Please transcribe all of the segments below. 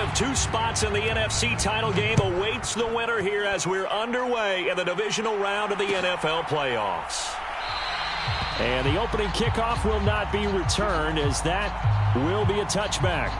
of two spots in the NFC title game awaits the winner here as we're underway in the divisional round of the NFL playoffs. And the opening kickoff will not be returned, as that will be a touchback.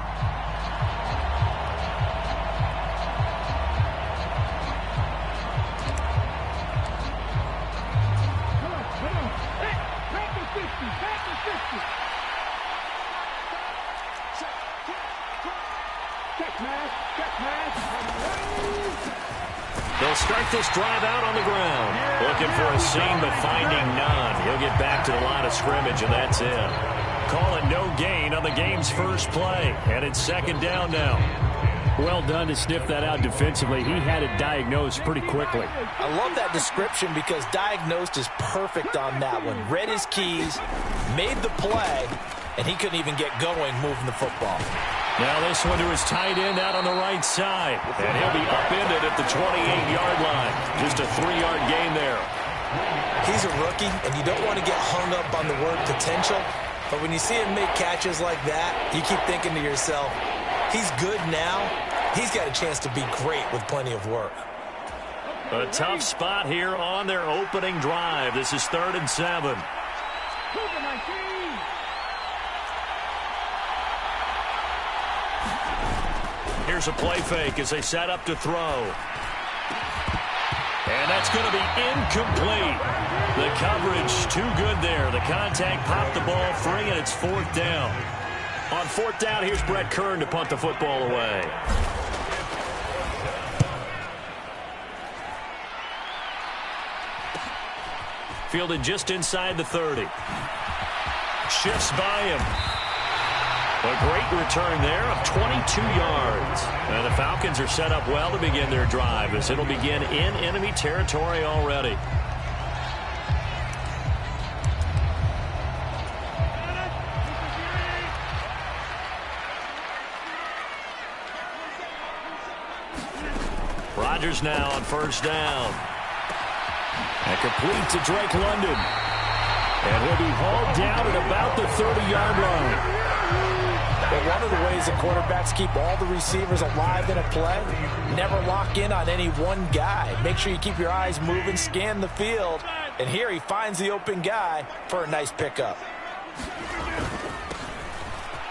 They'll start this drive out on the ground. Looking for a seam, but finding none. He'll get back to the line of scrimmage, and that's it. Call it no gain on the game's first play. And it's second down now. Well done to sniff that out defensively. He had it diagnosed pretty quickly. I love that description because diagnosed is perfect on that one. Read his keys, made the play, and he couldn't even get going moving the football. Now this one to his tight end out on the right side. And he'll be upended at the 28-yard line. Just a 3-yard gain there. He's a rookie, and you don't want to get hung up on the word potential. But when you see him make catches like that, you keep thinking to yourself, he's good now. He's got a chance to be great with plenty of work. A tough spot here on their opening drive. This is 3rd and 7. Here's a play fake as they set up to throw. And that's going to be incomplete. The coverage too good there. The contact popped the ball free, and it's 4th down. On 4th down, here's Brett Kern to punt the football away. Fielded just inside the 30. Shifts by him. A great return there of 22 yards. And the Falcons are set up well to begin their drive as it'll begin in enemy territory already. Rodgers now on 1st down. And complete to Drake London. And he'll be hauled down at about the 30-yard line. But one of the ways that quarterbacks keep all the receivers alive in a play, never lock in on any one guy. Make sure you keep your eyes moving, scan the field. And here he finds the open guy for a nice pickup.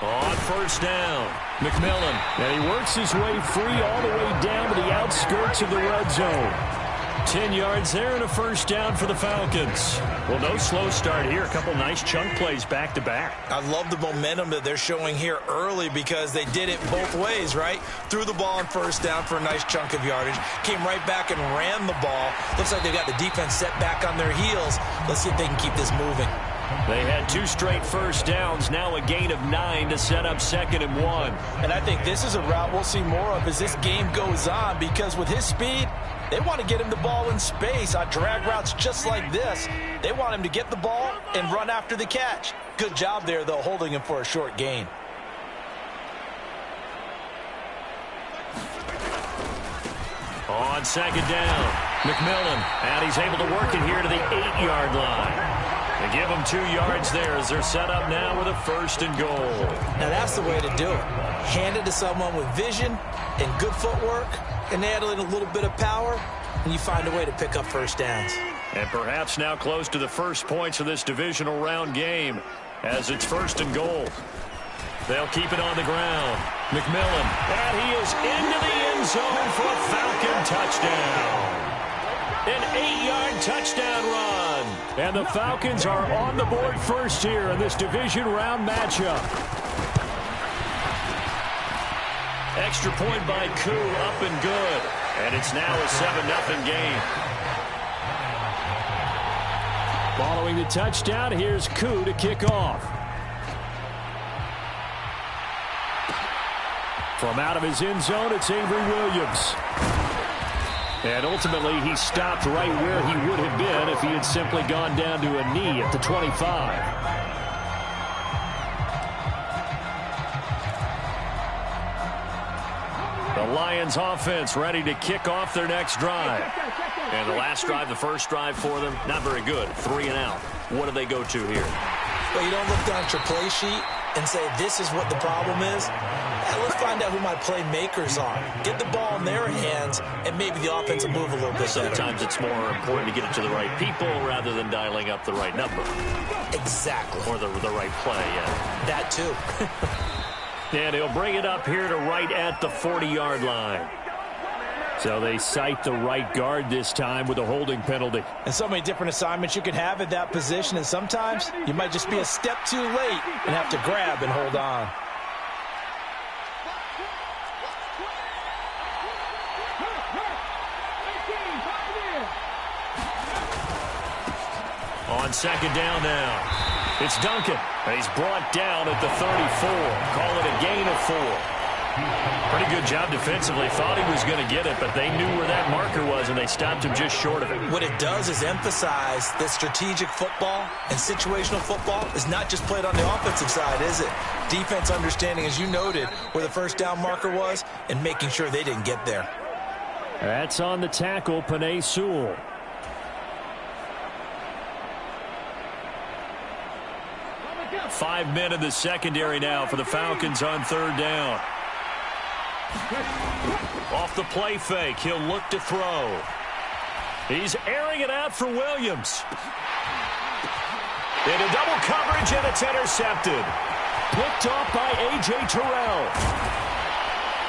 On 1st down, McMillan. And he works his way free all the way down to the outskirts of the red zone. 10 yards there and a 1st down for the Falcons. Well, no slow start here. A couple nice chunk plays back-to-back. I love the momentum that they're showing here early because they did it both ways, right? Threw the ball on 1st down for a nice chunk of yardage. Came right back and ran the ball. Looks like they've got the defense set back on their heels. Let's see if they can keep this moving. They had 2 straight 1st downs. Now a gain of 9 to set up 2nd and 1. And I think this is a route we'll see more of as this game goes on because with his speed, they want to get him the ball in space on drag routes just like this. They want him to get the ball and run after the catch. Good job there, though, holding him for a short gain. On 2nd down, McMillan. And he's able to work it here to the 8-yard line. They give him 2 yards there as they're set up now with a 1st and goal. Now that's the way to do it. Hand it to someone with vision and good footwork, and add in a little bit of power, and you find a way to pick up 1st downs. And perhaps now close to the first points of this divisional round game as it's 1st and goal. They'll keep it on the ground. McMillan, and he is into the end zone for a Falcon touchdown. An 8-yard touchdown run. And the Falcons are on the board first here in this division round matchup. Extra point by Koo, up and good. And it's now a 7-0 game. Following the touchdown, here's Koo to kick off. From out of his end zone, it's Avery Williams. And ultimately, he stopped right where he would have been if he had simply gone down to a knee at the 25. The Lions offense ready to kick off their next drive. And the last drive, the first drive for them, not very good. 3 and out. What do they go to here? Well, you don't look down at your play sheet and say this is what the problem is. And let's find out who my playmakers are. Get the ball in their hands, and maybe the offense will move a little bit better. Sometimes it's more important to get it to the right people rather than dialing up the right number. Exactly. Or the right play, yeah. That too. And he'll bring it up here to right at the 40-yard line. So they cite the right guard this time with a holding penalty. And so many different assignments you can have at that position, and sometimes you might just be a step too late and have to grab and hold on. On second down now. It's Duncan. And he's brought down at the 34. Call it a gain of 4. Pretty good job defensively. Thought he was going to get it, but they knew where that marker was, and they stopped him just short of it. What it does is emphasize that strategic football and situational football is not just played on the offensive side, is it? Defense understanding, as you noted, where the first down marker was and making sure they didn't get there. That's on the tackle, Penei Sewell. Five men in the secondary now for the Falcons on third down. Off the play fake, he'll look to throw. He's airing it out for Williams. Into double coverage, and it's intercepted. Picked off by A.J. Terrell.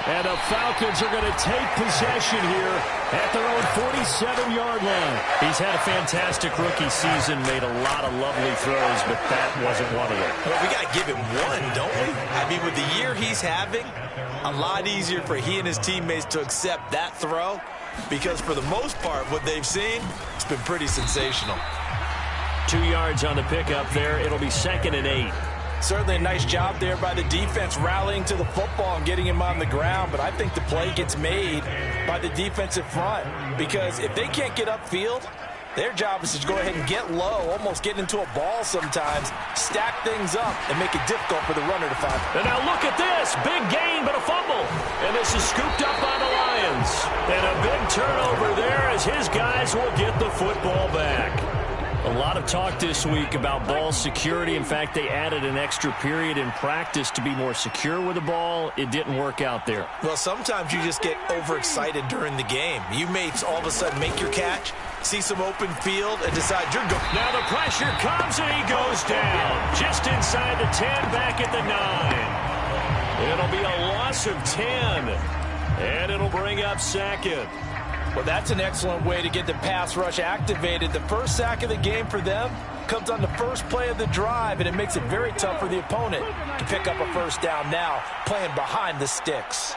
And the Falcons are going to take possession here at their own 47-yard line. He's had a fantastic rookie season, made a lot of lovely throws, but that wasn't one of them. Well, we got to give him one, don't we? I mean, with the year he's having, a lot easier for he and his teammates to accept that throw, because for the most part, what they've seen, it's been pretty sensational. 2 yards on the pickup there. It'll be 2nd and 8. Certainly a nice job there by the defense rallying to the football and getting him on the ground, but I think the play gets made by the defensive front, because if they can't get upfield, their job is to go ahead and get low, almost get into a ball sometimes, stack things up, and make it difficult for the runner to find. And now look at this. Big gain, but a fumble. And this is scooped up by the Lions. And a big turnover there as his guys will get the football back. A lot of talk this week about ball security. In fact, they added an extra period in practice to be more secure with the ball. It didn't work out there. Well, sometimes you just get overexcited during the game. You may all of a sudden make your catch, see some open field, and decide you're going. Now the pressure comes, and he goes down. Just inside the 10, back at the 9. It'll be a loss of 10, and it'll bring up 2nd. Well, that's an excellent way to get the pass rush activated. The first sack of the game for them comes on the first play of the drive, and it makes it very tough for the opponent to pick up a first down now, playing behind the sticks.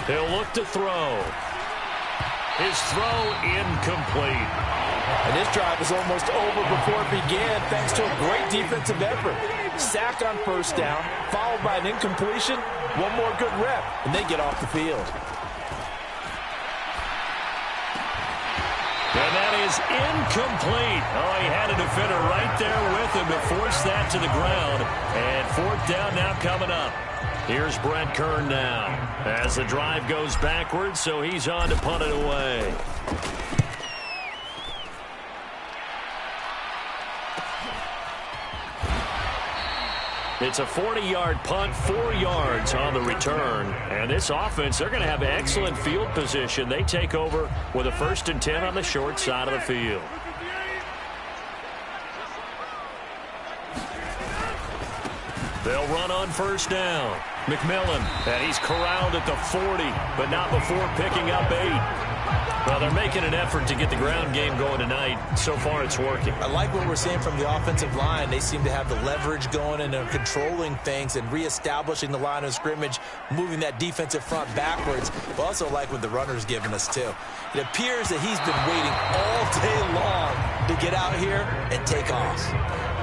He'll look to throw. His throw incomplete. And this drive is almost over before it began, thanks to a great defensive effort. Sack on first down, followed by an incompletion, one more good rep, and they get off the field. And that is incomplete. Oh, he had a defender right there with him to force that to the ground. And 4th down now coming up. Here's Brent Kern now as the drive goes backwards, so he's on to punt it away. It's a 40-yard punt, 4 yards on the return. And this offense, they're going to have excellent field position. They take over with a 1st and 10 on the short side of the field. They'll run on first down. McMillan, and he's corralled at the 40, but not before picking up 8. Well, they're making an effort to get the ground game going tonight. So far, it's working. I like what we're seeing from the offensive line. They seem to have the leverage going, and they're controlling things and reestablishing the line of scrimmage, moving that defensive front backwards. But also like what the runner's giving us, too. It appears that he's been waiting all day long to get out here and take off.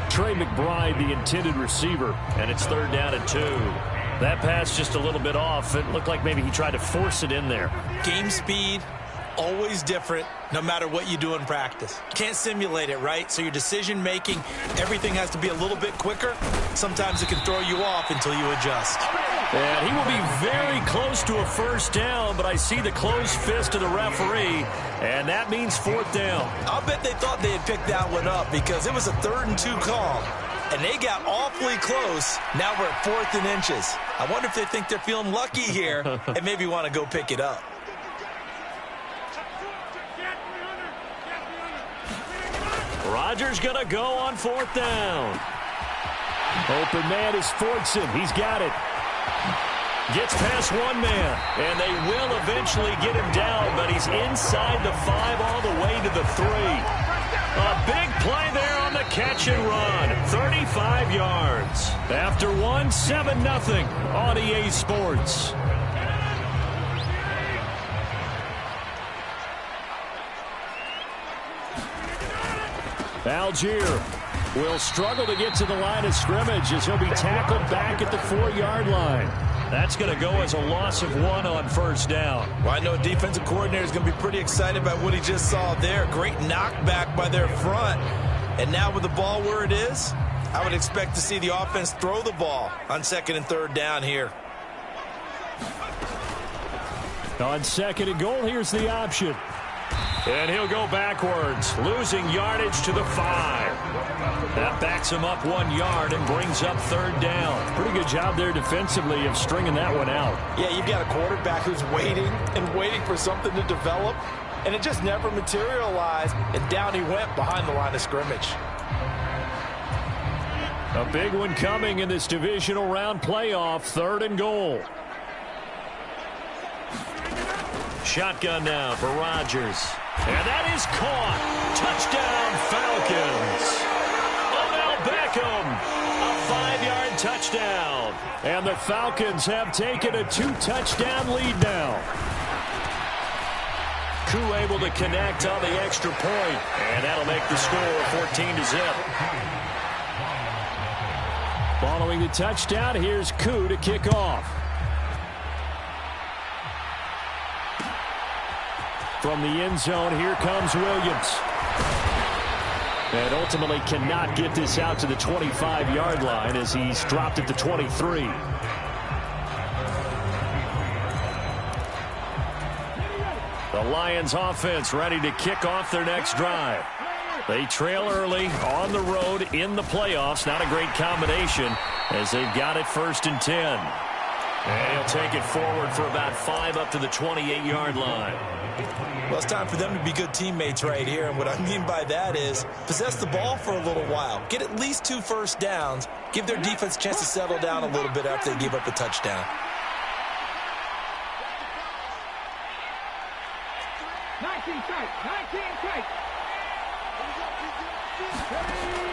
Trey McBride, the intended receiver, and it's 3rd down and 2. That pass just a little bit off. It looked like maybe he tried to force it in there. Game speed, always different no matter what you do in practice. You can't simulate it, right? So your decision-making, everything has to be a little bit quicker. Sometimes it can throw you off until you adjust. And he will be very close to a first down, but I see the closed fist of the referee, and that means fourth down. I'll bet they thought they had picked that one up because it was a 3rd and 2 call, and they got awfully close. Now we're at 4th and inches. I wonder if they think they're feeling lucky here and maybe want to go pick it up. Rodgers going to go on 4th down. Open man is Fortson. He's got it. Gets past one man, and they will eventually get him down, but he's inside the 5 all the way to the 3. A big play there on the catch and run. 35 yards. After one, 7-0 on EA Sports. Algier will struggle to get to the line of scrimmage as he'll be tackled back at the 4-yard line. That's going to go as a loss of 1 on first down. Well, I know a defensive coordinator is going to be pretty excited about what he just saw there. Great knockback by their front. And now with the ball where it is, I would expect to see the offense throw the ball on 2nd and 3rd down here. On 2nd and goal, here's the option. And he'll go backwards, losing yardage to the 5. That backs him up 1 yard and brings up 3rd down. Pretty good job there defensively of stringing that one out. Yeah, you've got a quarterback who's waiting and waiting for something to develop, and it just never materialized, and down he went behind the line of scrimmage. A big one coming in this divisional round playoff, 3rd and goal. Shotgun now for Rodgers. And that is caught. Touchdown, Falcons. Odell Beckham, a 5-yard touchdown. And the Falcons have taken a 2-touchdown lead now. Koo able to connect on the extra point. And that'll make the score 14-0. Following the touchdown, here's Koo to kick off. From the end zone, here comes Williams. And ultimately cannot get this out to the 25-yard line as he's dropped at the 23. The Lions offense ready to kick off their next drive. They trail early on the road in the playoffs. Not a great combination as they've got it 1st and 10. And he'll take it forward for about 5 up to the 28-yard line. Well, it's time for them to be good teammates right here. And what I mean by that is possess the ball for a little while. Get at least 2 first downs. Give their defense a chance to settle down a little bit after they give up a touchdown.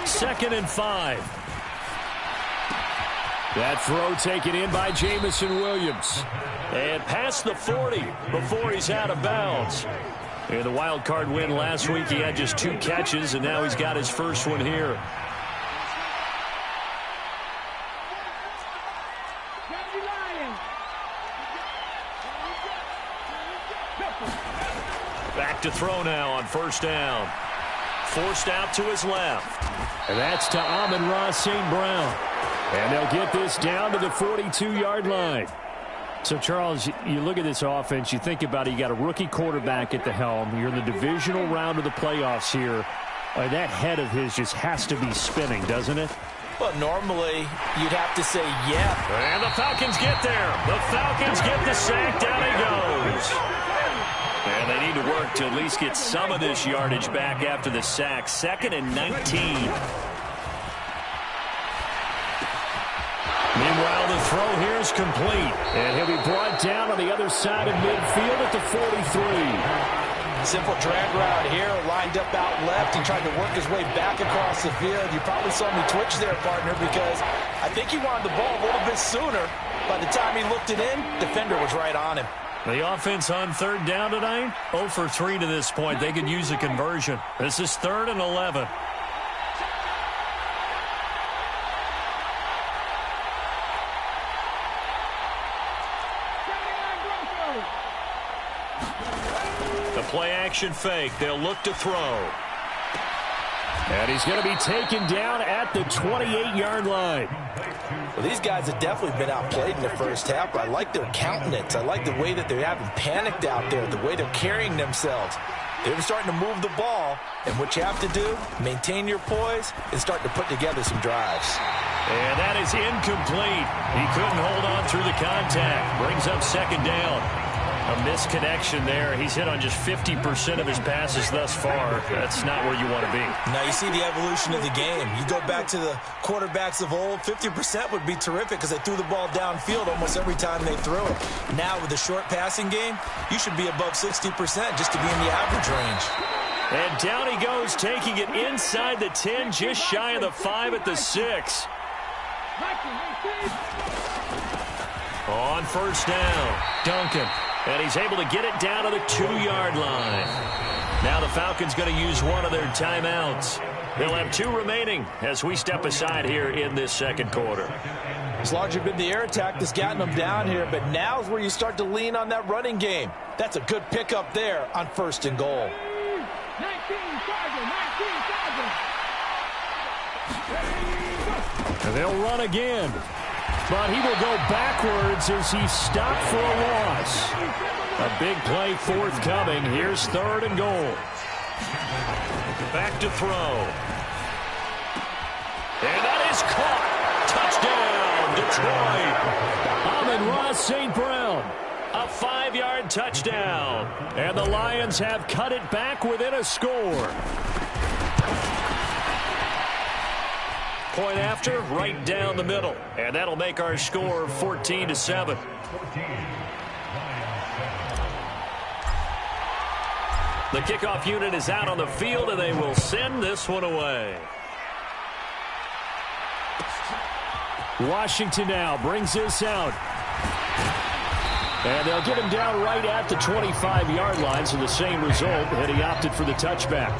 2nd and 5. That throw taken in by Jamison Williams. And past the 40 before he's out of bounds. In the wild card win last week, he had just 2 catches, and now he's got his first one here. Back to throw now on first down. Forced out to his left. And that's to Amon-Ra St. Brown. And they'll get this down to the 42-yard line. So, Charles, you look at this offense, you think about it, you got a rookie quarterback at the helm. You're in the divisional round of the playoffs here. That head of his just has to be spinning, doesn't it? Well, normally you'd have to say yeah. And the Falcons get there. The Falcons get the sack. Down he goes. And they need to work to at least get some of this yardage back after the sack. 2nd and 19. Meanwhile, the throw here is complete. And he'll be brought down on the other side of midfield at the 43. Simple drag route here, lined up out left. He tried to work his way back across the field. You probably saw me twitch there, partner, because I think he wanted the ball a little bit sooner. By the time he looked it in, defender was right on him. The offense on 3rd down tonight, 0 for 3 to this point. They could use a conversion. This is 3rd and 11. The play action fake. They'll look to throw. And he's going to be taken down at the 28-yard line. Well, these guys have definitely been outplayed in the first half, but I like their countenance. I like the way that they haven't panicked out there, the way they're carrying themselves. They're starting to move the ball, and what you have to do, maintain your poise and start to put together some drives. And that is incomplete. He couldn't hold on through the contact. Brings up second down. A misconnection there. He's hit on just 50% of his passes thus far. That's not where you want to be. Now you see the evolution of the game. You go back to the quarterbacks of old, 50% would be terrific because they threw the ball downfield almost every time they threw it. Now with the short passing game, you should be above 60% just to be in the average range. And down he goes, taking it inside the 10, just shy of the 5 at the 6. On first down, Duncan. And he's able to get it down to the 2-yard line. Now the Falcons going to use one of their timeouts. They'll have 2 remaining as we step aside here in this second quarter. It's largely been the air attack that's gotten them down here, but now is where you start to lean on that running game. That's a good pickup there on first and goal. 19, and they'll run again. But he will go backwards as he's stopped for a loss. A big play forthcoming. Here's third and goal. Back to throw. And that is caught. Touchdown, Detroit. Amon-Ra St. Brown. A 5-yard touchdown. And the Lions have cut it back within a score. Point after, right down the middle. And that'll make our score 14-7. The kickoff unit is out on the field, and they will send this one away. Washington now brings this out. And they'll get him down right at the 25-yard line, so the same result, and he opted for the touchback.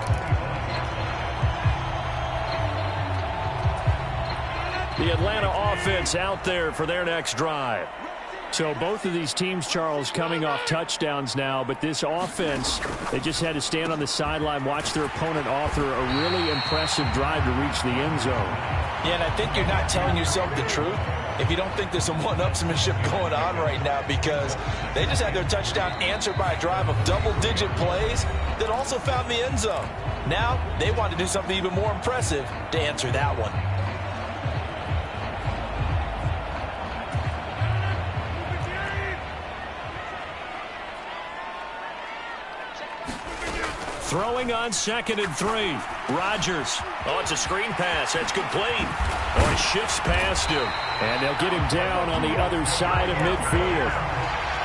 The Atlanta offense out there for their next drive. So both of these teams, Charles, coming off touchdowns now, but this offense, they just had to stand on the sideline, watch their opponent author a really impressive drive to reach the end zone. Yeah, and I think you're not telling yourself the truth if you don't think there's some one-upsmanship going on right now, because they just had their touchdown answered by a drive of double-digit plays that also found the end zone. Now they want to do something even more impressive to answer that one. Throwing on 2nd and 3. Rodgers. Oh, it's a screen pass. That's complete. Oh, he shifts past him. And they'll get him down on the other side of midfield.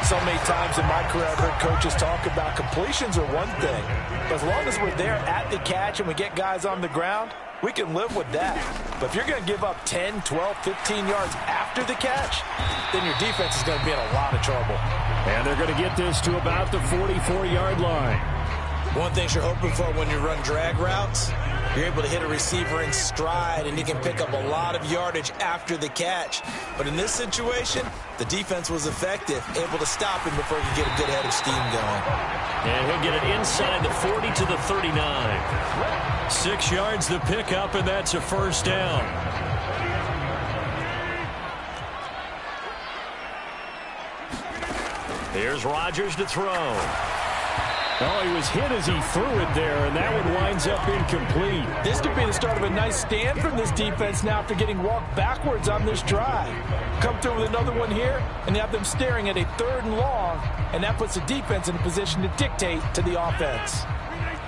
So many times in my career, I've heard coaches talk about completions are one thing. But as long as we're there at the catch and we get guys on the ground, we can live with that. But if you're going to give up 10, 12, 15 yards after the catch, then your defense is going to be in a lot of trouble. And they're going to get this to about the 44-yard line. One thing you're hoping for when you run drag routes, you're able to hit a receiver in stride and he can pick up a lot of yardage after the catch. But in this situation, the defense was effective, able to stop him before he could get a good head of steam going. And he'll get it inside the 40 to the 39. 6 yards the pickup, and that's a first down. Here's Rodgers to throw. Oh, he was hit as he threw it there, and that one winds up incomplete. This could be the start of a nice stand from this defense now after getting walked backwards on this drive. Come through with another one here, and they have them staring at a 3rd and long, and that puts the defense in a position to dictate to the offense.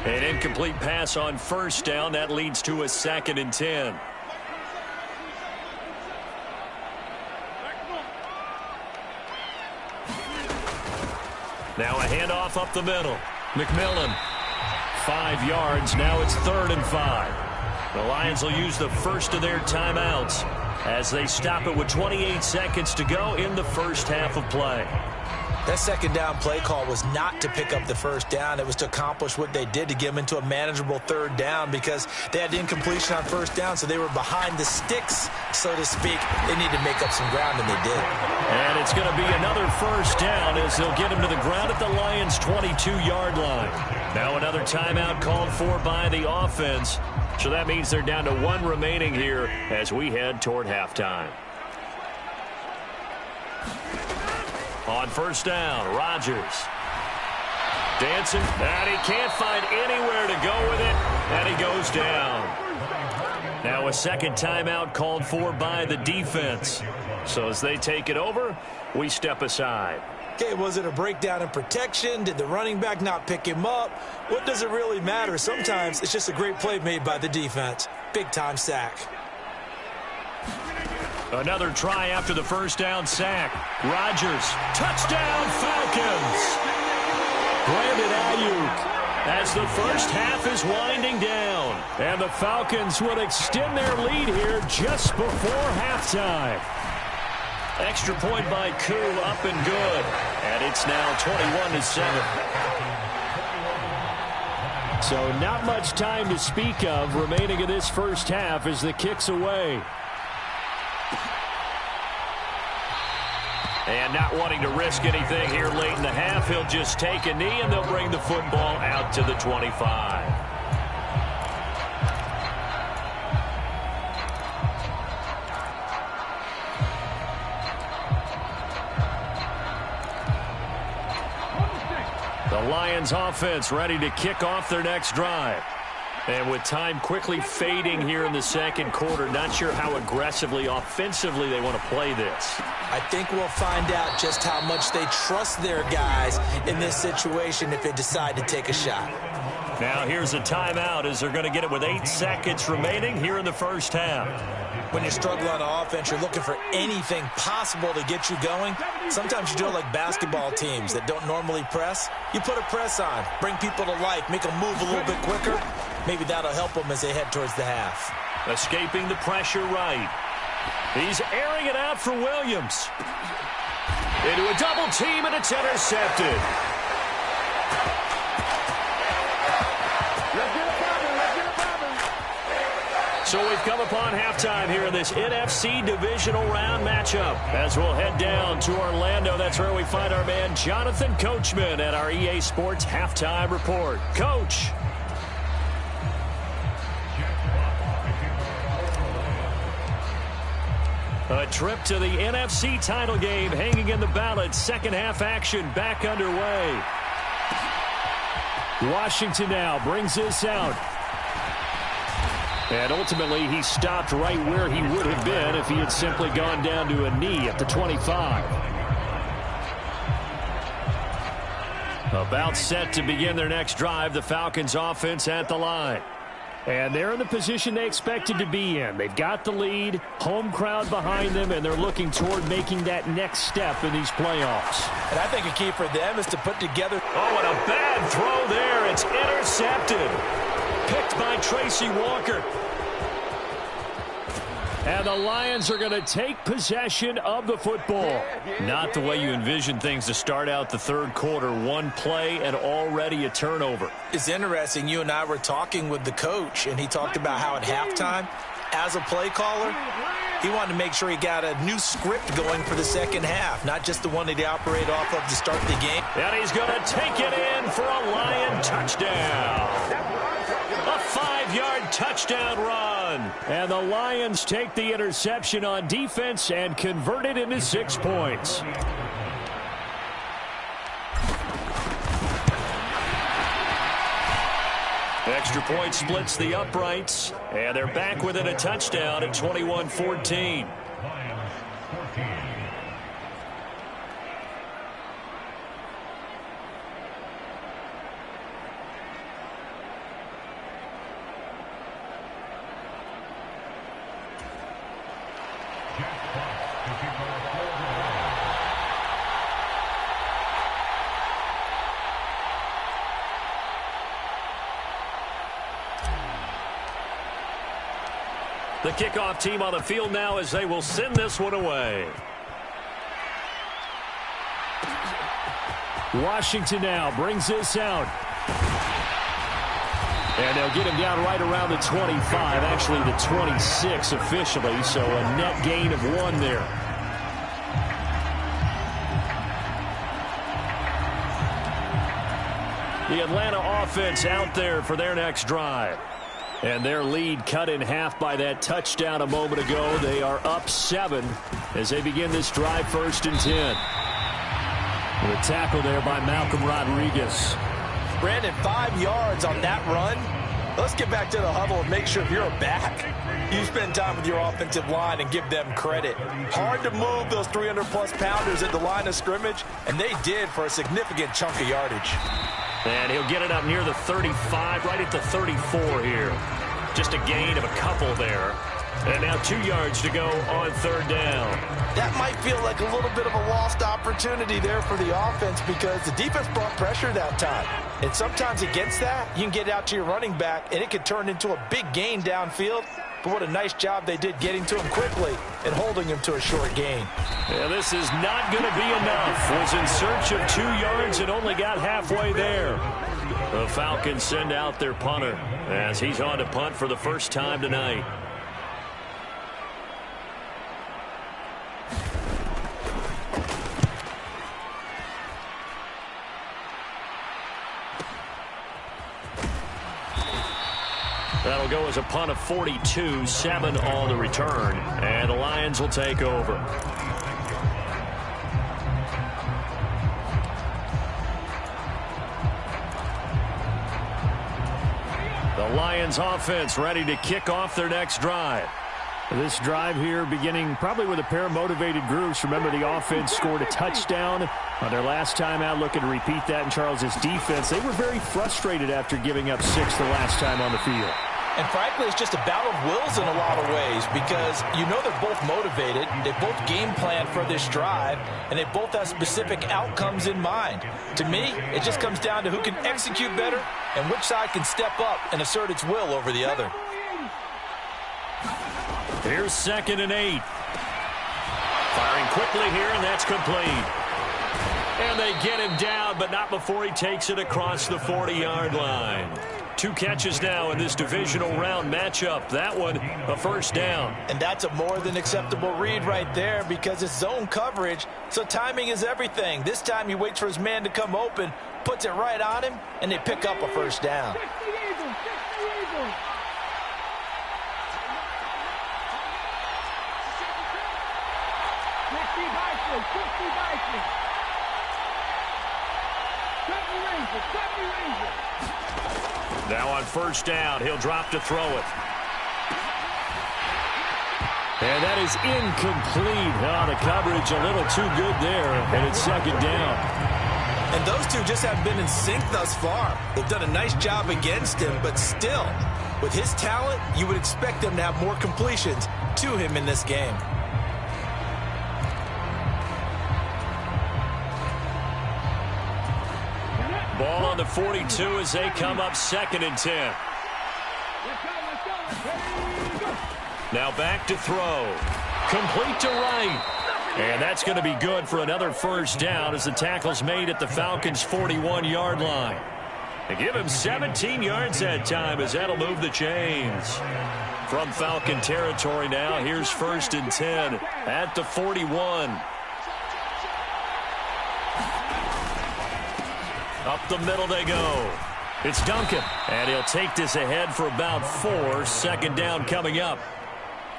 An incomplete pass on first down. That leads to a 2nd and 10. Now a handoff up the middle. McMillan, 5 yards. Now it's 3rd and 5. The Lions will use the first of their timeouts as they stop it with 28 seconds to go in the first half of play. That second down play call was not to pick up the first down. It was to accomplish what they did, to get them into a manageable third down, because they had incompletion on first down, so they were behind the sticks, so to speak. They needed to make up some ground, and they did. And it's going to be another first down as they'll get him to the ground at the Lions' 22-yard line. Now another timeout called for by the offense, so that means they're down to one remaining here as we head toward halftime. On first down, Rodgers. Dancing, and he can't find anywhere to go with it, and he goes down. Now a second timeout called for by the defense. So as they take it over, we step aside. Okay, was it a breakdown in protection? Did the running back not pick him up? What does it really matter? Sometimes it's just a great play made by the defense. Big-time sack. Another try after the first down sack. Rodgers, touchdown Falcons. Brandon Ayuk as the first half is winding down. And the Falcons will extend their lead here just before halftime. Extra point by Koo, up and good. And it's now 21-7. So not much time to speak of remaining in this first half as the kick's away. And not wanting to risk anything here late in the half, he'll just take a knee, and they'll bring the football out to the 25. The Lions offense ready to kick off their next drive. And with time quickly fading here in the second quarter, not sure how aggressively, offensively they want to play this. I think we'll find out just how much they trust their guys in this situation if they decide to take a shot. Now here's a timeout as they're going to get it with 8 seconds remaining here in the first half. When you struggle on offense, you're looking for anything possible to get you going. Sometimes you do it like basketball teams that don't normally press. You put a press on, bring people to life, make them move a little bit quicker. Maybe that'll help them as they head towards the half. Escaping the pressure right. He's airing it out for Williams. Into a double team, and it's intercepted. So we've come upon halftime here in this NFC divisional round matchup. As we'll head down to Orlando, that's where we find our man Jonathan Coachman at our EA Sports Halftime Report. Coach. A trip to the NFC title game hanging in the balance. Second half action back underway. Washington now brings this out. And ultimately, he stopped right where he would have been if he had simply gone down to a knee at the 25. About set to begin their next drive, the Falcons offense at the line. And they're in the position they expected to be in. They've got the lead, home crowd behind them, and they're looking toward making that next step in these playoffs. And I think a key for them is to put together... Oh, and a bad throw there. It's intercepted. Picked by Tracy Walker. And the Lions are going to take possession of the football. Not the way you envision things to start out the third quarter. One play and already a turnover. It's interesting. You and I were talking with the coach, and he talked about how at halftime, as a play caller, he wanted to make sure he got a new script going for the second half, not just the one that he operated off of to start the game. And he's going to take it in for a Lion touchdown. A 5-yard touchdown run. And the Lions take the interception on defense and convert it into 6 points. Extra point splits the uprights, and they're back within a touchdown at 21-14. The kickoff team on the field now as they will send this one away. Washington now brings this out. And they'll get him down right around the 25, actually the 26 officially, so a net gain of 1 there. The Atlanta offense out there for their next drive. And their lead cut in half by that touchdown a moment ago. They are up 7 as they begin this drive, 1st and 10. With a tackle there by Malcolm Rodriguez. Brandon, 5 yards on that run. Let's get back to the huddle and make sure if you're a back, you spend time with your offensive line and give them credit. Hard to move those 300-plus pounders at the line of scrimmage, and they did for a significant chunk of yardage. And he'll get it up near the 35, right at the 34 here. Just a gain of a couple there. And now 2 yards to go on 3rd down. That might feel like a little bit of a lost opportunity there for the offense because the defense brought pressure that time. And sometimes against that, you can get out to your running back, and it could turn into a big gain downfield. But what a nice job they did getting to him quickly and holding him to a short gain. Yeah, this is not going to be enough. Was in search of 2 yards and only got halfway there. The Falcons send out their punter as he's on to punt for the first time tonight. That'll go as a punt of 42, 7 on the return, and the Lions will take over. The Lions offense ready to kick off their next drive. This drive here beginning probably with a pair of motivated groups. Remember, the offense scored a touchdown on their last time out, looking to repeat that in Charles's defense. They were very frustrated after giving up 6 the last time on the field. And frankly, it's just a battle of wills in a lot of ways because you know they're both motivated, they both game plan for this drive, and they both have specific outcomes in mind. To me, it just comes down to who can execute better and which side can step up and assert its will over the other. Here's 2nd and 8. Firing quickly here, and that's complete. And they get him down, but not before he takes it across the 40-yard line. 2 catches now in this divisional round matchup. That one, a first down. And that's a more than acceptable read right there because it's zone coverage, so timing is everything. This time he waits for his man to come open, puts it right on him, and they pick up a first down. Now on first down, he'll drop to throw it. And that is incomplete. Oh, the coverage a little too good there, and it's 2nd down. And those two just haven't been in sync thus far. They've done a nice job against him, but still, with his talent, you would expect them to have more completions to him in this game. Ball on the 42 as they come up 2nd and 10. Now back to throw. Complete to right. And that's going to be good for another first down as the tackle's made at the Falcons' 41-yard line. They give him 17 yards that time as that'll move the chains. From Falcon territory now, here's 1st and 10 at the 41. Up the middle they go. It's Duncan, and he'll take this ahead for about 4. 2nd down coming up.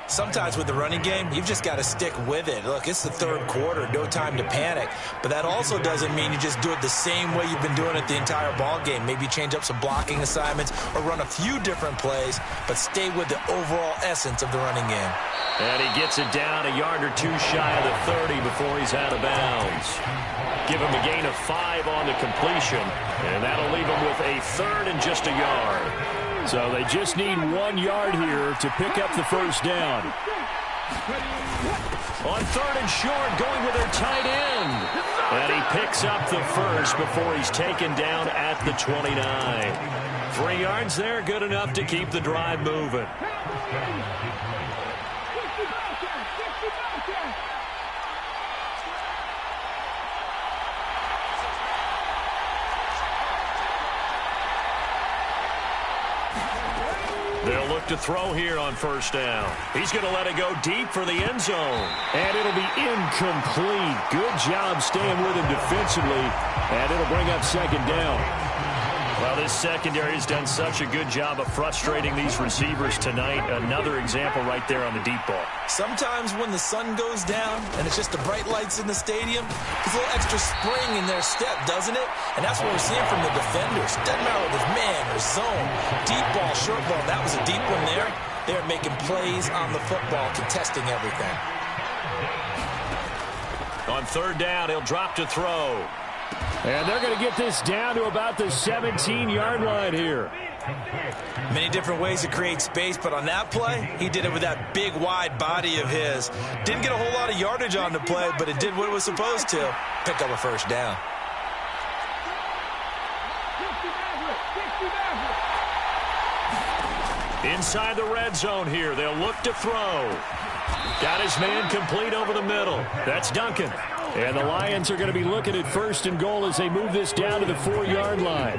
Sometimes with the running game, you've just got to stick with it. Look, it's the 3rd quarter, no time to panic. But that also doesn't mean you just do it the same way you've been doing it the entire ball game. Maybe change up some blocking assignments or run a few different plays, but stay with the overall essence of the running game. And he gets it down a yard or 2 shy of the 30 before he's out of bounds. Give him a gain of 5 on the completion, and that'll leave him with a 3rd and just a yard. So they just need 1 yard here to pick up the first down. On 3rd and short, going with their tight end. And he picks up the first before he's taken down at the 29. 3 yards there, good enough to keep the drive moving. look to throw here on first down. He's going to let it go deep for the end zone. And it'll be incomplete. Good job staying with him defensively. And it'll bring up second down. Well, this secondary has done such a good job of frustrating these receivers tonight. Another example right there on the deep ball. Sometimes when the sun goes down and it's just the bright lights in the stadium, there's a little extra spring in their step, doesn't it? And that's what we're seeing from the defenders. Doesn't matter whether it's man or zone, deep ball, short ball. That was a deep one there. They're making plays on the football, contesting everything. On third down, he'll drop to throw. And they're going to get this down to about the 17-yard line here. Many different ways to create space, but on that play, he did it with that big, wide body of his. Didn't get a whole lot of yardage on the play, but it did what it was supposed to. Pick up a first down. Inside the red zone here, they'll look to throw. Got his man complete over the middle. That's Duncan. And the Lions are going to be looking at first and goal as they move this down to the 4-yard line.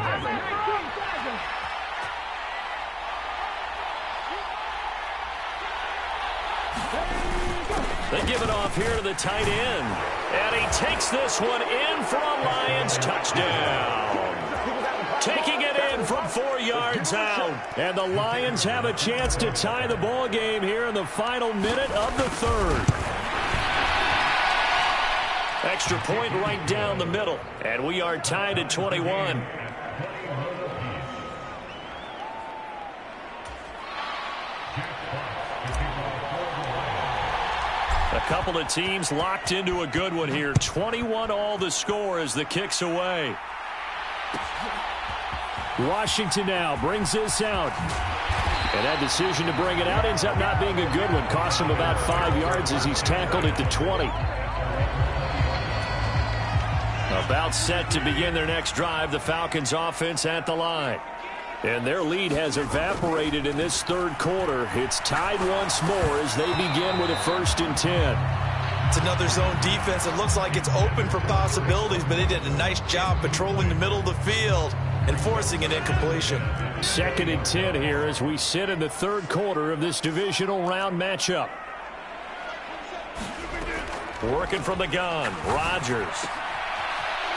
They give it off here to the tight end. And he takes this one in for a Lions touchdown. Taking it in from 4 yards out. And the Lions have a chance to tie the ball game here in the final minute of the third. Extra point right down the middle. And we are tied at 21. A couple of teams locked into a good one here. 21 all the score as the kick's away. Washington now brings this out. And that decision to bring it out ends up not being a good one. Costs him about 5 yards as he's tackled at the 20. About set to begin their next drive, the Falcons offense at the line. And their lead has evaporated in this third quarter. It's tied once more as they begin with a 1st and 10. It's another zone defense. It looks like it's open for possibilities, but they did a nice job patrolling the middle of the field and forcing an incompletion. 2nd and 10 here as we sit in the third quarter of this divisional round matchup. Working from the gun, Rodgers.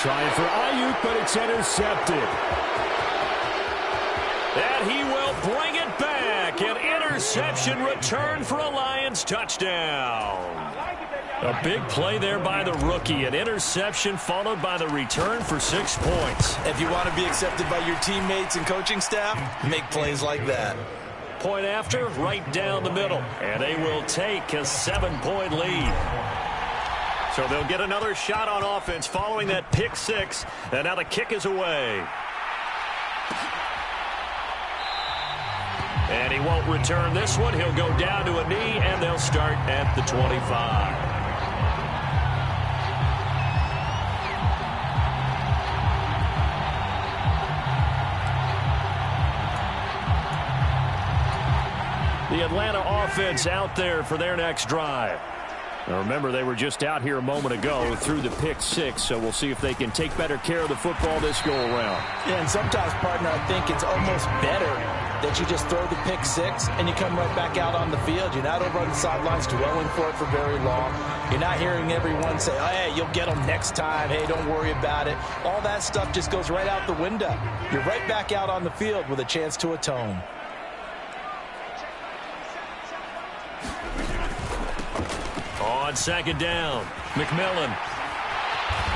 Trying for Ayuk, but it's intercepted. And he will bring it back. An interception return for a Lions touchdown. A big play there by the rookie. An interception followed by the return for 6 points. If you want to be accepted by your teammates and coaching staff, make plays like that. Point after, right down the middle. And they will take a 7-point lead. So they'll get another shot on offense following that pick six. And now the kick is away. And he won't return this one. He'll go down to a knee, and they'll start at the 25. The Atlanta offense out there for their next drive. Now remember, they were just out here a moment ago through the pick six, so we'll see if they can take better care of the football this go-around. Yeah, and sometimes, partner, I think it's almost better that you just throw the pick six and you come right back out on the field. You're not over on the sidelines dwelling for it for very long. You're not hearing everyone say, oh, hey, you'll get them next time. Hey, don't worry about it. All that stuff just goes right out the window. You're right back out on the field with a chance to atone. On 2nd down, McMillan.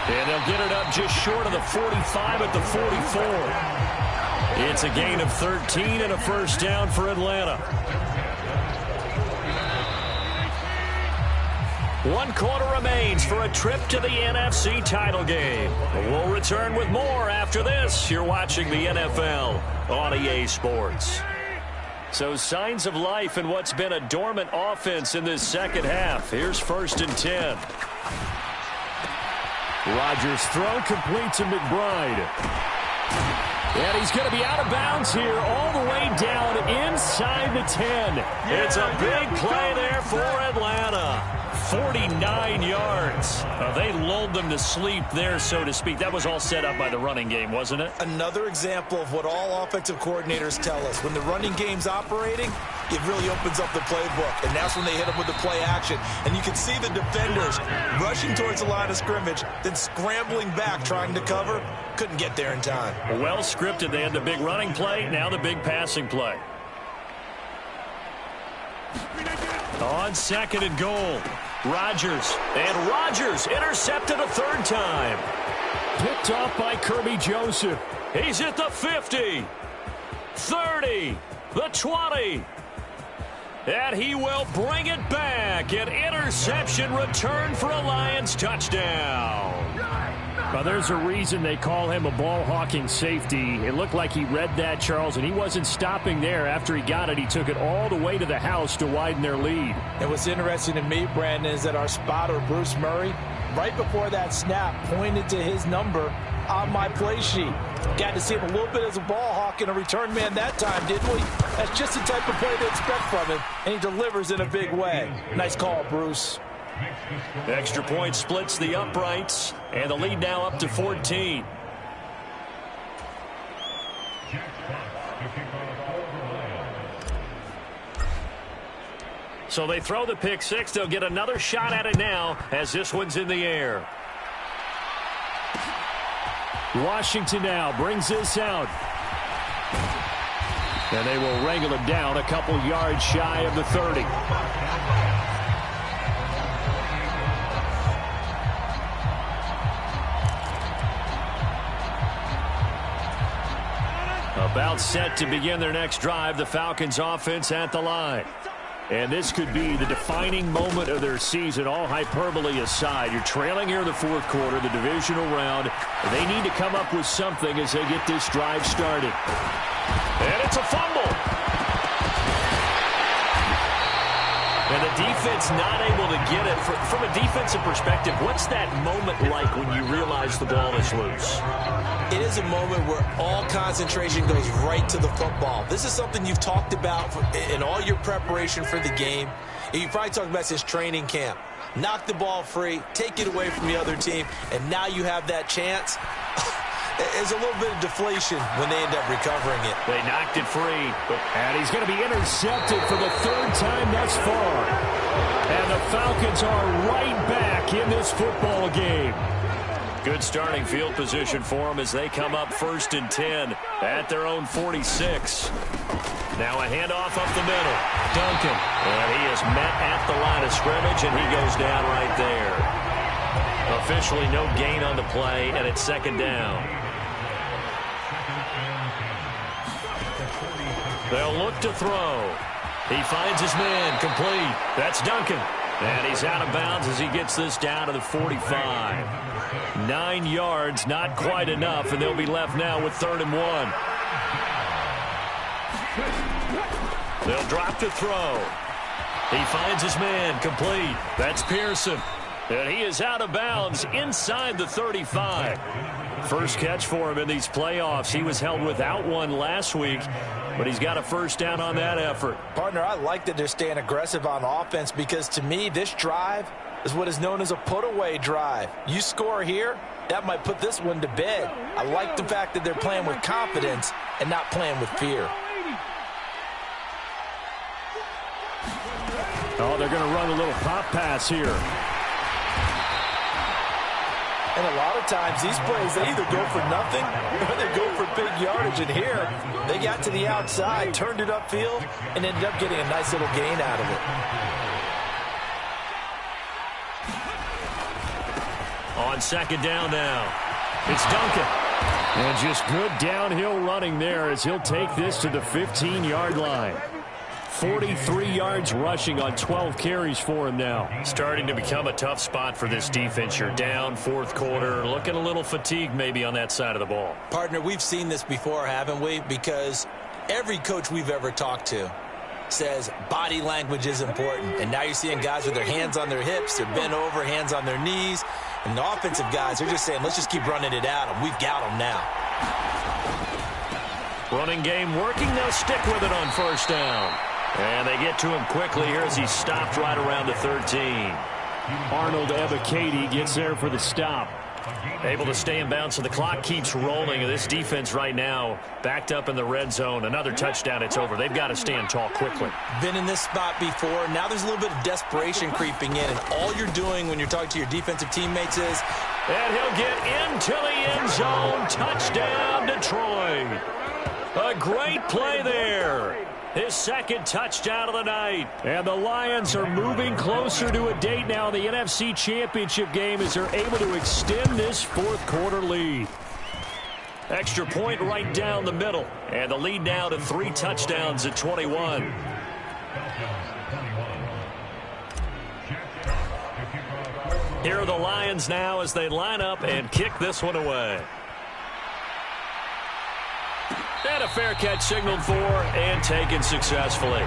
And they'll get it up just short of the 45 at the 44. It's a gain of 13 and a first down for Atlanta. 1 quarter remains for a trip to the NFC title game. We'll return with more after this. You're watching the NFL on EA Sports. So signs of life in what's been a dormant offense in this second half. Here's 1st and 10. Rodgers' throw complete to McBride. And he's going to be out of bounds here all the way down inside the 10. It's a big play there for Atlanta. 49 yards. They lulled them to sleep there, so to speak. That was all set up by the running game, wasn't it? Another example of what all offensive coordinators tell us. When the running game's operating, it really opens up the playbook. And that's when they hit them with the play action. And you can see the defenders rushing towards the line of scrimmage, then scrambling back, trying to cover. Couldn't get there in time. Well scripted. They had the big running play, now the big passing play. On 2nd and goal, Rodgers. And Rodgers intercepted a 3rd time. Picked off by Kirby Joseph. He's at the 50, 30, the 20. And he will bring it back. An interception return for a Lions touchdown. Well, there's a reason they call him a ball-hawking safety. It looked like he read that, Charles, and he wasn't stopping there. After he got it, he took it all the way to the house to widen their lead. And what's interesting to me, Brandon, is that our spotter, Bruce Murray, right before that snap, pointed to his number on my play sheet. Got to see him a little bit as a ball hawk and a return man that time, didn't we? That's just the type of play they expect from him, and he delivers in a big way. Nice call, Bruce. Extra point splits the uprights, and the lead now up to 14. So they throw the pick six. They'll get another shot at it now as this one's in the air. Washington now brings this out. And they will wrangle it down a couple yards shy of the 30. About set to begin their next drive, the Falcons offense at the line. And this could be the defining moment of their season, all hyperbole aside. You're trailing here in the 4th quarter, the divisional round. They need to come up with something as they get this drive started. And it's a fumble. And the defense not able to get it. From a defensive perspective, what's that moment like when you realize the ball is loose? It is a moment where all concentration goes right to the football. This is something you've talked about in all your preparation for the game. And you probably talked about since training camp. Knock the ball free, take it away from the other team, and now you have that chance. There's a little bit of deflation when they end up recovering it. They knocked it free. And he's going to be intercepted for the 3rd time thus far. And the Falcons are right back in this football game. Good starting field position for them as they come up 1st and 10 at their own 46. Now a handoff up the middle. Duncan. And he is met at the line of scrimmage, and he goes down right there. Officially no gain on the play, and it's 2nd down. They'll look to throw. He finds his man complete. That's Duncan. And he's out of bounds as he gets this down to the 45. 9 yards, not quite enough, and they'll be left now with 3rd and 1. They'll drop to throw. He finds his man complete. That's Pearson. And he is out of bounds inside the 35. First catch for him in these playoffs. He was held without one last week, but he's got a 1st down on that effort. Partner, I like that they're staying aggressive on offense because, to me, this drive is what is known as a put-away drive. You score here, that might put this one to bed. I like the fact that they're playing with confidence and not playing with fear. Oh, they're going to run a little pop pass here. And a lot of times, these plays, they either go for nothing or they go for big yardage. And here, they got to the outside, turned it upfield, and ended up getting a nice little gain out of it. On 2nd down now, it's Duncan. And just good downhill running there as he'll take this to the 15-yard line. 43 yards rushing on 12 carries for him now. Starting to become a tough spot for this defense. You're down 4th quarter, looking a little fatigued maybe on that side of the ball. Partner, we've seen this before, haven't we? Because every coach we've ever talked to says body language is important. And now you're seeing guys with their hands on their hips, they're bent over, hands on their knees. And the offensive guys are just saying, let's just keep running it at them. We've got them now. Running game working. They'll stick with it on 1st down. And they get to him quickly here as he's stopped right around the 13. Arnold Ebiketie gets there for the stop. Able to stay in bounds, so the clock keeps rolling. This defense right now backed up in the red zone. Another touchdown, it's over. They've got to stand tall quickly. Been in this spot before. Now there's a little bit of desperation creeping in, and all you're doing when you're talking to your defensive teammates is... And he'll get into the end zone. Touchdown, Detroit. A great play there. His second touchdown of the night. And the Lions are moving closer to a date now in the NFC Championship game as they're able to extend this fourth quarter lead. Extra point right down the middle. And the lead now to 3 touchdowns at 21. Here are the Lions now as they line up and kick this one away. And a fair catch signaled for and taken successfully.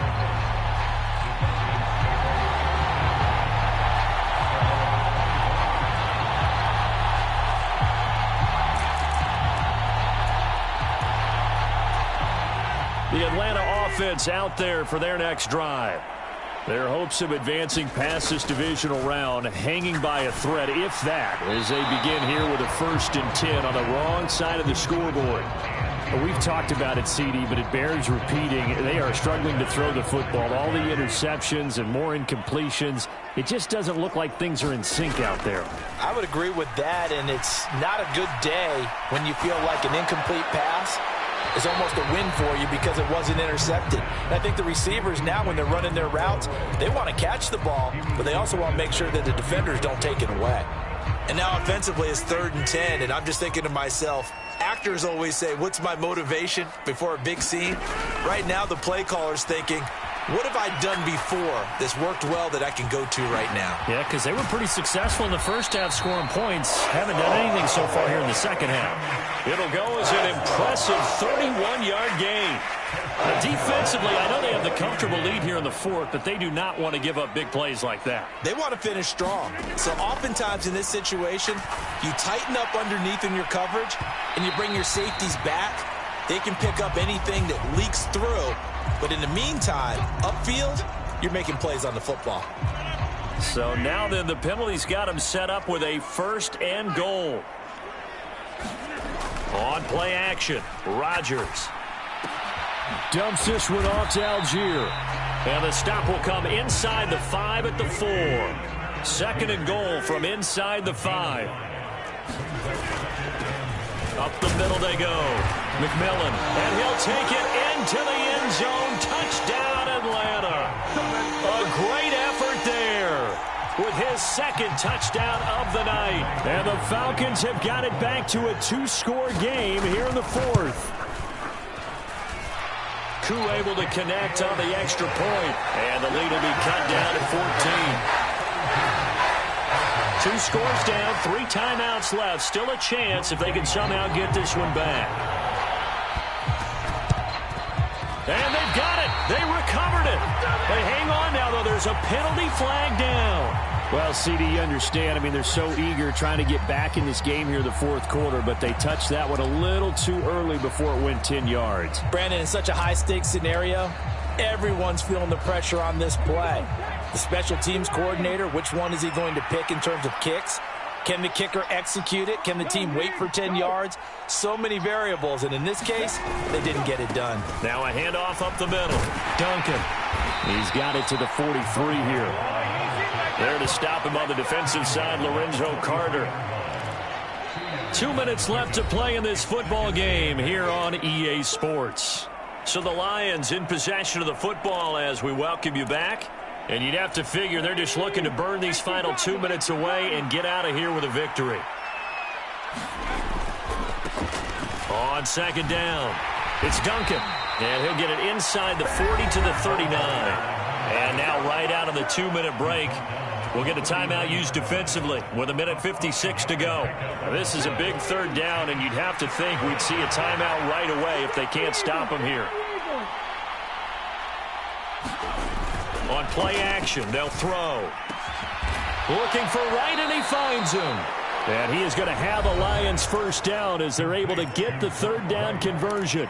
The Atlanta offense out there for their next drive. Their hopes of advancing past this divisional round hanging by a thread, if that, as they begin here with a 1st and 10 on the wrong side of the scoreboard. We've talked about it, CD, but it bears repeating. They are struggling to throw the football. All the interceptions and more incompletions. It just doesn't look like things are in sync out there. I would agree with that, and it's not a good day when you feel like an incomplete pass is almost a win for you because it wasn't intercepted. And I think the receivers now, when they're running their routes, they want to catch the ball, but they also want to make sure that the defenders don't take it away. And now offensively it's 3rd and 10, and I'm just thinking to myself, actors always say, what's my motivation before a big scene? Right now the play caller's thinking, what have I done before that's worked well that I can go to right now? Yeah, because they were pretty successful in the first half scoring points. Haven't done anything so far here in the second half. It'll go as an impressive 31-yard gain. Now, defensively, I know they have the comfortable lead here in the 4th, but they do not want to give up big plays like that. They want to finish strong. So oftentimes in this situation, you tighten up underneath in your coverage and you bring your safeties back. They can pick up anything that leaks through. But in the meantime, upfield, you're making plays on the football. So now then the penalty's got him set up with a 1st and goal. On play action, Rodgers. Dumps this one off to Algier. And the stop will come inside the 5 at the 4. 2nd and goal from inside the 5. Up the middle they go. McMillan, and he'll take it into the end zone. Touchdown, Atlanta. A great effort there with his 2nd touchdown of the night. And the Falcons have got it back to a 2-score game here in the 4th. Koo able to connect on the extra point. And the lead will be cut down at 14. 2 scores down, 3 timeouts left. Still a chance if they can somehow get this one back. And they've got it. They recovered it. They hang on now, though. There's a penalty flag down. Well, CD, you understand. I mean, they're so eager trying to get back in this game here in the 4th quarter, but they touched that one a little too early before it went 10 yards. Brandon, in such a high-stakes scenario, everyone's feeling the pressure on this play. The special teams coordinator, which one is he going to pick in terms of kicks? Can the kicker execute it? Can the team wait for 10 yards? So many variables, and in this case, they didn't get it done. Now a handoff up the middle. Duncan. He's got it to the 43 here. There to stop him on the defensive side, Lorenzo Carter. 2 minutes left to play in this football game here on EA Sports. So the Lions in possession of the football as we welcome you back. And you'd have to figure they're just looking to burn these final 2 minutes away and get out of here with a victory. On 2nd down, it's Duncan. And he'll get it inside the 40 to the 39. And now right out of the 2-minute break, we'll get a timeout used defensively with 1:56 to go. Now, this is a big 3rd down, and you'd have to think we'd see a timeout right away if they can't stop him here. On play action, they'll throw. Looking for Wright, and he finds him. And he is going to have a Lions 1st down as they're able to get the 3rd down conversion.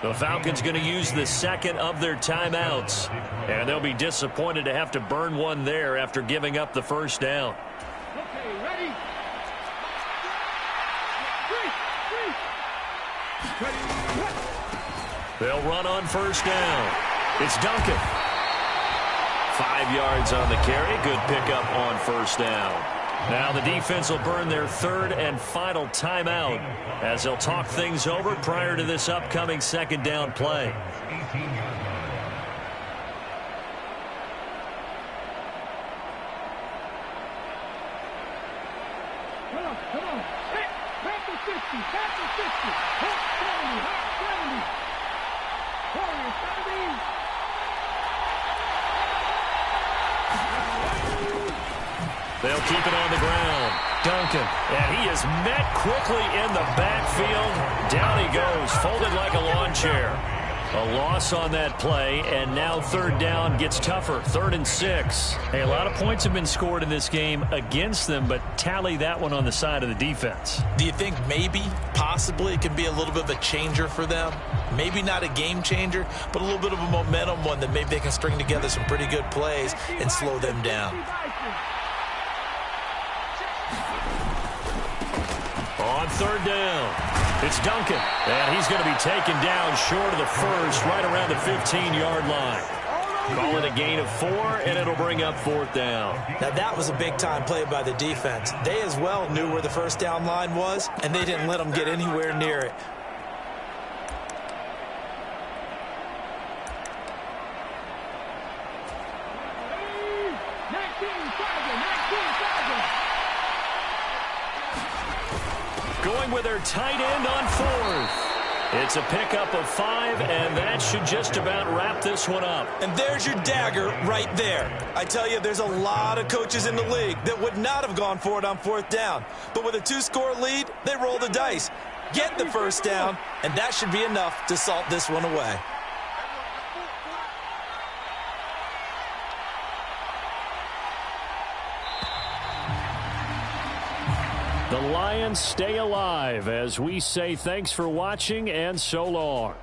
The Falcons going to use the second of their timeouts. And they'll be disappointed to have to burn one there after giving up the first down. Okay, ready? They'll run on first down. It's Duncan. 5 yards on the carry. Good pickup on first down. Now the defense will burn their third and final timeout as they'll talk things over prior to this upcoming second down play. Come on. Back to 60. Back to 60. Hot 70. Hot 70. Corner 70. They'll keep it on the ground. Duncan. And he is met quickly in the backfield. Down he goes, folded like a lawn chair. A loss on that play, and now third down gets tougher. 3rd and 6. Hey, a lot of points have been scored in this game against them, but tally that one on the side of the defense. Do you think maybe, possibly, it can be a little bit of a changer for them? Maybe not a game changer, but a little bit of a momentum one that maybe they can string together some pretty good plays and slow them down. On third down, it's Duncan. And he's going to be taken down short of the first, right around the 15-yard line. Call it a gain of 4, and it'll bring up 4th down. Now, that was a big-time play by the defense. They as well knew where the first down line was, and they didn't let them get anywhere near it. Going with their tight end on 4th. It's a pickup of 5, and that should just about wrap this one up. And there's your dagger right there. I tell you, there's a lot of coaches in the league that would not have gone for it on 4th down. But with a 2-score lead, they roll the dice. Get the first down, and that should be enough to salt this one away. The Lions stay alive as we say thanks for watching and so long.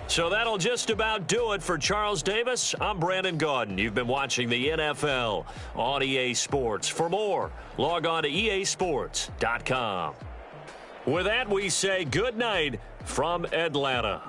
So that'll just about do it for Charles Davis. I'm Brandon Gaudin. You've been watching the NFL on EA Sports. For more, log on to easports.com. With that, we say good night from Atlanta.